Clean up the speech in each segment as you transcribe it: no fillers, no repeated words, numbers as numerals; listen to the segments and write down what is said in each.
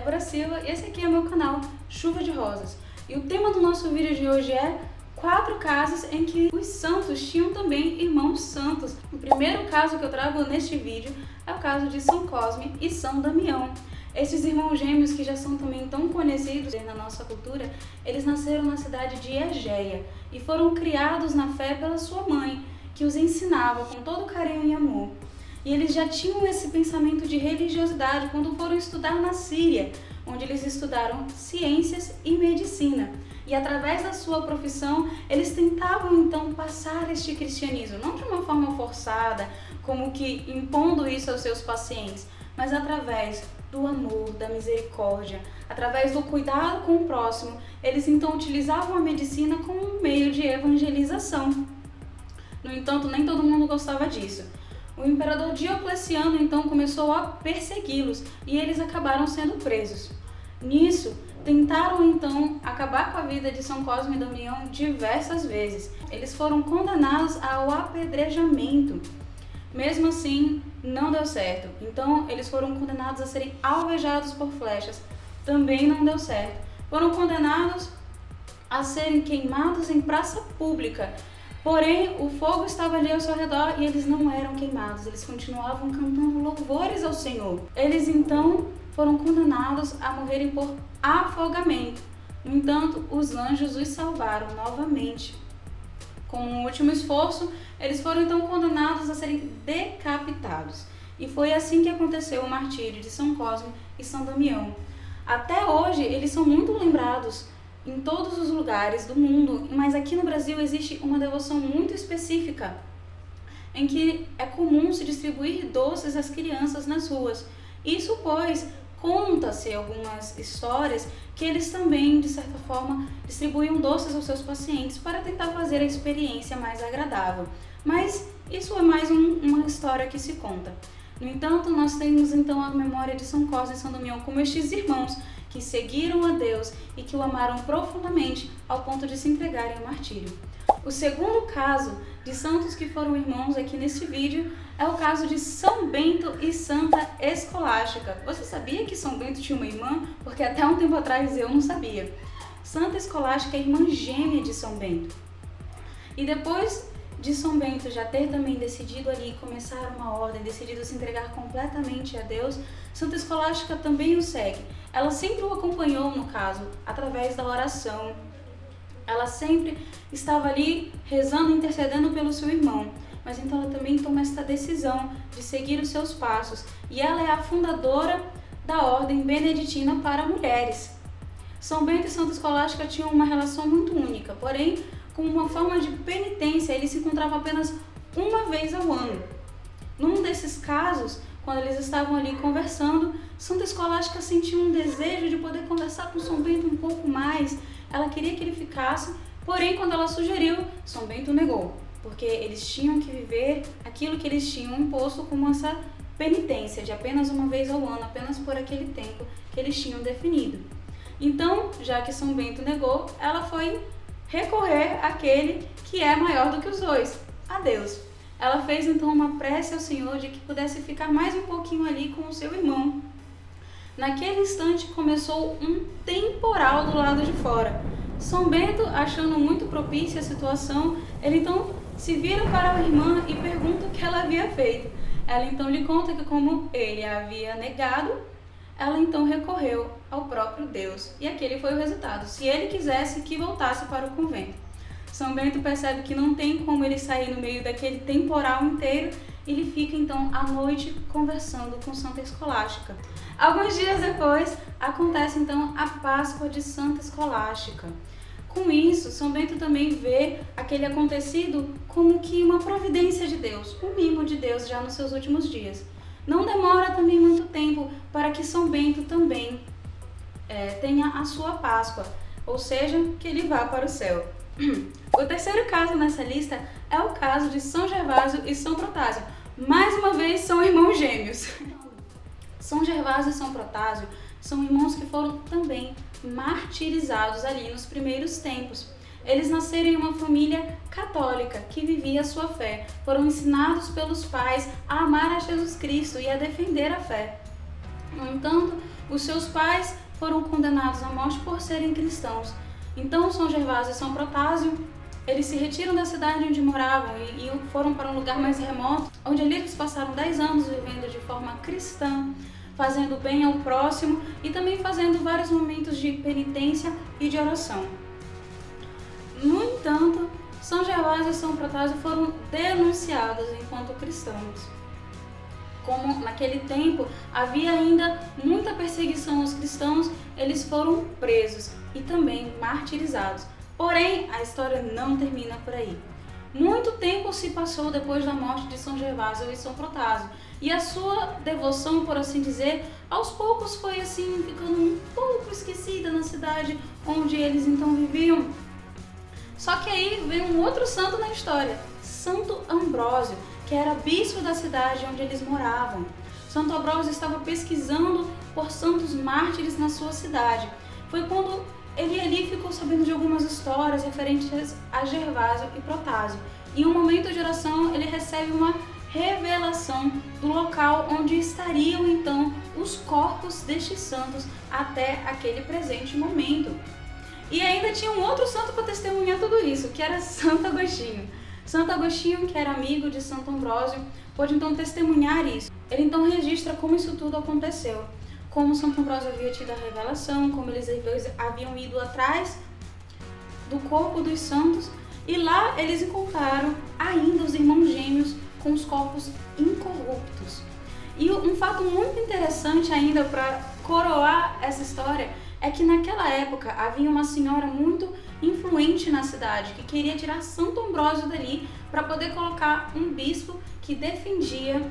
Débora Silva e esse aqui é meu canal Chuva de Rosas. E o tema do nosso vídeo de hoje é 4 casos em que os santos tinham também irmãos santos. O primeiro caso que eu trago neste vídeo é o caso de São Cosme e São Damião. Esses irmãos gêmeos que já são também tão conhecidos na nossa cultura, eles nasceram na cidade de Egeia e foram criados na fé pela sua mãe, que os ensinava com todo carinho e amor. E eles já tinham esse pensamento de religiosidade quando foram estudar na Síria, onde eles estudaram ciências e medicina. E através da sua profissão, eles tentavam então passar este cristianismo, não de uma forma forçada, como que impondo isso aos seus pacientes, mas através do amor, da misericórdia, através do cuidado com o próximo. Eles então utilizavam a medicina como um meio de evangelização. No entanto, nem todo mundo gostava disso. O imperador Diocleciano então começou a persegui-los e eles acabaram sendo presos. Nisso, tentaram então acabar com a vida de São Cosme e Damião diversas vezes. Eles foram condenados ao apedrejamento. Mesmo assim, não deu certo. Então, eles foram condenados a serem alvejados por flechas. Também não deu certo. Foram condenados a serem queimados em praça pública. Porém, o fogo estava ali ao seu redor e eles não eram queimados. Eles continuavam cantando louvores ao Senhor. Eles então foram condenados a morrerem por afogamento. No entanto, os anjos os salvaram novamente. Com um último esforço, eles foram então condenados a serem decapitados. E foi assim que aconteceu o martírio de São Cosme e São Damião. Até hoje, eles são muito lembrados em todos os lugares do mundo, mas aqui no Brasil existe uma devoção muito específica, em que é comum se distribuir doces às crianças nas ruas. Isso pois, conta-se algumas histórias que eles também, de certa forma, distribuíam doces aos seus pacientes para tentar fazer a experiência mais agradável. Mas isso é mais uma história que se conta. No entanto, nós temos então a memória de São Cosme e São Damião como estes irmãos que seguiram a Deus e que o amaram profundamente ao ponto de se entregarem ao martírio. O segundo caso de santos que foram irmãos aqui nesse vídeo é o caso de São Bento e Santa Escolástica. Você sabia que São Bento tinha uma irmã? Porque até um tempo atrás eu não sabia. Santa Escolástica é irmã gêmea de São Bento. E depois de São Bento já ter também decidido ali começar uma ordem, decidido se entregar completamente a Deus, Santa Escolástica também o segue. Ela sempre o acompanhou, no caso, através da oração. Ela sempre estava ali rezando, intercedendo pelo seu irmão. Mas então ela também toma esta decisão de seguir os seus passos. E ela é a fundadora da Ordem Beneditina para Mulheres. São Bento e Santa Escolástica tinham uma relação muito única, porém, com uma forma de penitência, eles se encontravam apenas uma vez ao ano. Num desses casos, quando eles estavam ali conversando, Santa Escolástica sentiu um desejo de poder conversar com São Bento um pouco mais. Ela queria que ele ficasse, porém, quando ela sugeriu, São Bento negou, porque eles tinham que viver aquilo que eles tinham imposto como essa penitência de apenas uma vez ao ano, apenas por aquele tempo que eles tinham definido. Então, já que São Bento negou, ela foi recorrer àquele que é maior do que os dois, a Deus. Ela fez então uma prece ao Senhor de que pudesse ficar mais um pouquinho ali com o seu irmão. Naquele instante começou um temporal do lado de fora. São Bento, achando muito propícia a situação, ele então se vira para a irmã e pergunta o que ela havia feito. Ela então lhe conta que como ele a havia negado, ela então recorreu ao próprio Deus. E aquele foi o resultado. Se ele quisesse que voltasse para o convento. São Bento percebe que não tem como ele sair no meio daquele temporal inteiro. Ele fica então à noite conversando com Santa Escolástica. Alguns dias depois, acontece então a Páscoa de Santa Escolástica. Com isso, São Bento também vê aquele acontecido como que uma providência de Deus, um mimo de Deus já nos seus últimos dias. Não demora também muito tempo para que São Bento também tenha a sua Páscoa, ou seja, que ele vá para o céu. O terceiro caso nessa lista é o caso de São Gervásio e São Protásio. Mais uma vez, são irmãos gêmeos. São Gervásio e São Protásio são irmãos que foram também martirizados ali nos primeiros tempos. Eles nasceram em uma família católica que vivia a sua fé. Foram ensinados pelos pais a amar a Jesus Cristo e a defender a fé. No entanto, Os seus pais foram condenados à morte por serem cristãos. Então São Gervásio e São Protásio, eles se retiram da cidade onde moravam e foram para um lugar mais remoto, onde ali eles passaram 10 anos vivendo de forma cristã, fazendo bem ao próximo e também fazendo vários momentos de penitência e de oração. No entanto, São Gervásio e São Protásio foram denunciados enquanto cristãos. Como naquele tempo havia ainda muita perseguição aos cristãos, eles foram presos e também martirizados. Porém, a história não termina por aí. Muito tempo se passou depois da morte de São Gervásio e São Protásio, e a sua devoção, por assim dizer, aos poucos foi assim ficando um pouco esquecida na cidade onde eles então viviam. Só que aí vem um outro santo na história, Santo Ambrósio, que era bispo da cidade onde eles moravam. Santo Ambrósio estava pesquisando por santos mártires na sua cidade. Foi quando ele ali ficou sabendo de algumas histórias referentes a Gervásio e Protásio. Em um momento de oração, ele recebe uma revelação do local onde estariam então os corpos destes santos até aquele presente momento. E ainda tinha um outro santo para testemunhar tudo isso, que era Santo Agostinho. Santo Agostinho, que era amigo de Santo Ambrósio, pôde então testemunhar isso. Ele então registra como isso tudo aconteceu, como Santo Ambrósio havia tido a revelação, como eles haviam ido atrás do corpo dos santos, e lá eles encontraram ainda os irmãos gêmeos com os corpos incorruptos. E um fato muito interessante ainda para coroar essa história é que naquela época havia uma senhora muito influente na cidade que queria tirar Santo Ambrósio dali para poder colocar um bispo que defendia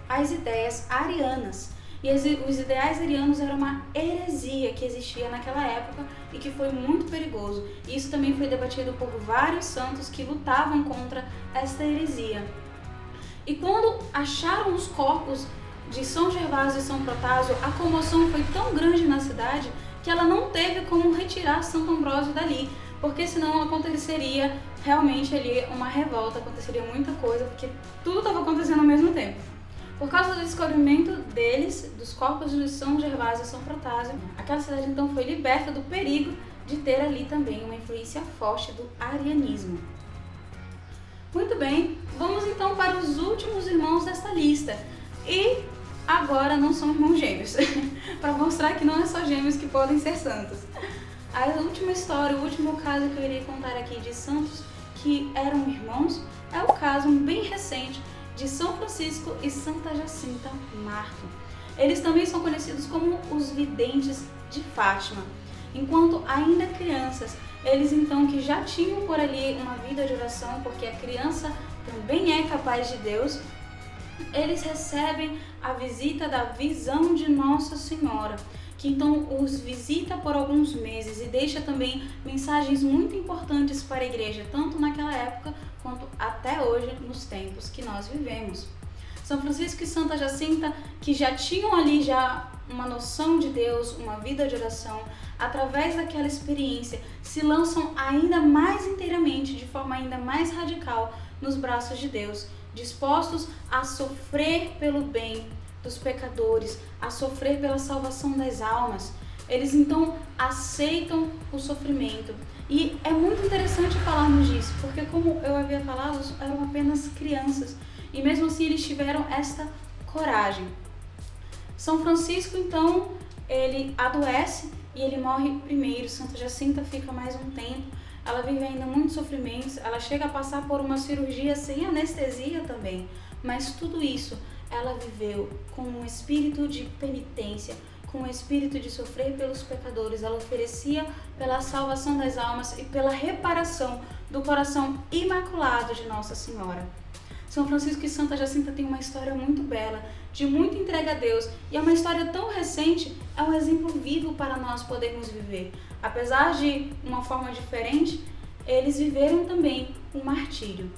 as ideias arianas. E os ideais arianos eram uma heresia que existia naquela época e que foi muito perigoso. E isso também foi debatido por vários santos que lutavam contra esta heresia. E quando acharam os corpos de São Gervásio e São Protásio, a comoção foi tão grande na cidade que ela não teve como retirar Santo Ambrósio dali, porque senão aconteceria realmente ali uma revolta, aconteceria muita coisa, porque tudo estava acontecendo ao mesmo tempo. Por causa do descobrimento deles, dos corpos de São Gervásio e São Protásio, aquela cidade então foi liberta do perigo de ter ali também uma influência forte do arianismo. Muito bem, vamos então para os últimos irmãos desta lista. E agora não são irmãos gêmeos, para mostrar que não é só gêmeos que podem ser santos. A última história, o último caso que eu irei contar aqui de santos que eram irmãos é o caso bem recente de São Francisco e Santa Jacinta Marto. Eles também são conhecidos como os videntes de Fátima. Enquanto ainda crianças, eles então que já tinham por ali uma vida de oração, porque a criança também é capaz de Deus, eles recebem a visita da visão de Nossa Senhora, que então os visita por alguns meses e deixa também mensagens muito importantes para a igreja, tanto naquela época quanto até hoje nos tempos que nós vivemos. São Francisco e Santa Jacinta, que já tinham ali já uma noção de Deus, uma vida de oração, através daquela experiência, se lançam ainda mais inteiramente, de forma ainda mais radical, nos braços de Deus, dispostos a sofrer pelo bem dos pecadores, a sofrer pela salvação das almas. Eles então aceitam o sofrimento. E é muito interessante falarmos disso, porque como eu havia falado, eram apenas crianças. E mesmo assim eles tiveram esta coragem. São Francisco então, ele adoece e ele morre primeiro. Santa Jacinta fica mais um tempo. Ela vive ainda muitos sofrimentos, ela chega a passar por uma cirurgia sem anestesia também. Mas tudo isso ela viveu com um espírito de penitência, com um espírito de sofrer pelos pecadores. Ela oferecia pela salvação das almas e pela reparação do coração imaculado de Nossa Senhora. São Francisco e Santa Jacinta têm uma história muito bela, de muita entrega a Deus, e é uma história tão recente, é um exemplo vivo para nós podermos viver. Apesar de uma forma diferente, eles viveram também o martírio.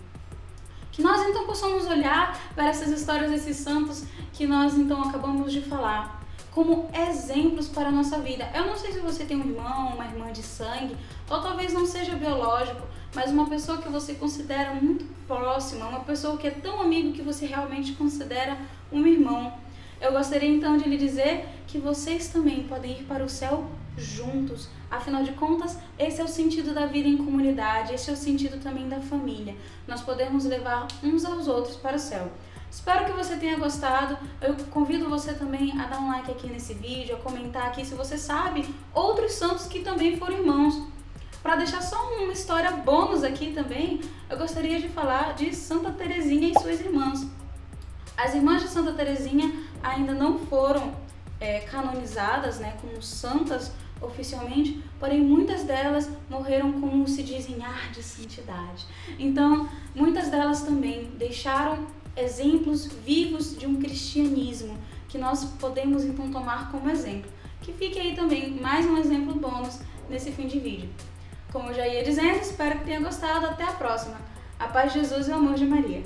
Que nós então possamos olhar para essas histórias desses santos que nós então acabamos de falar, como exemplos para a nossa vida. Eu não sei se você tem um irmão, uma irmã de sangue, ou talvez não seja biológico, mas uma pessoa que você considera muito próxima, uma pessoa que é tão amigo que você realmente considera um irmão. Eu gostaria então de lhe dizer que vocês também podem ir para o céu juntos. Afinal de contas, esse é o sentido da vida em comunidade, esse é o sentido também da família. Nós podemos levar uns aos outros para o céu. Espero que você tenha gostado. Eu convido você também a dar um like aqui nesse vídeo, a comentar aqui se você sabe outros santos que também foram irmãos. Para deixar só uma história bônus aqui também, eu gostaria de falar de Santa Teresinha e suas irmãs. As irmãs de Santa Teresinha ainda não foram canonizadas, né, como santas oficialmente, porém muitas delas morreram, como se diz, em ar de santidade. Então, muitas delas também deixaram exemplos vivos de um cristianismo que nós podemos então tomar como exemplo. Que fique aí também mais um exemplo bônus nesse fim de vídeo. Como eu já ia dizendo, espero que tenha gostado. Até a próxima. A paz de Jesus e o amor de Maria.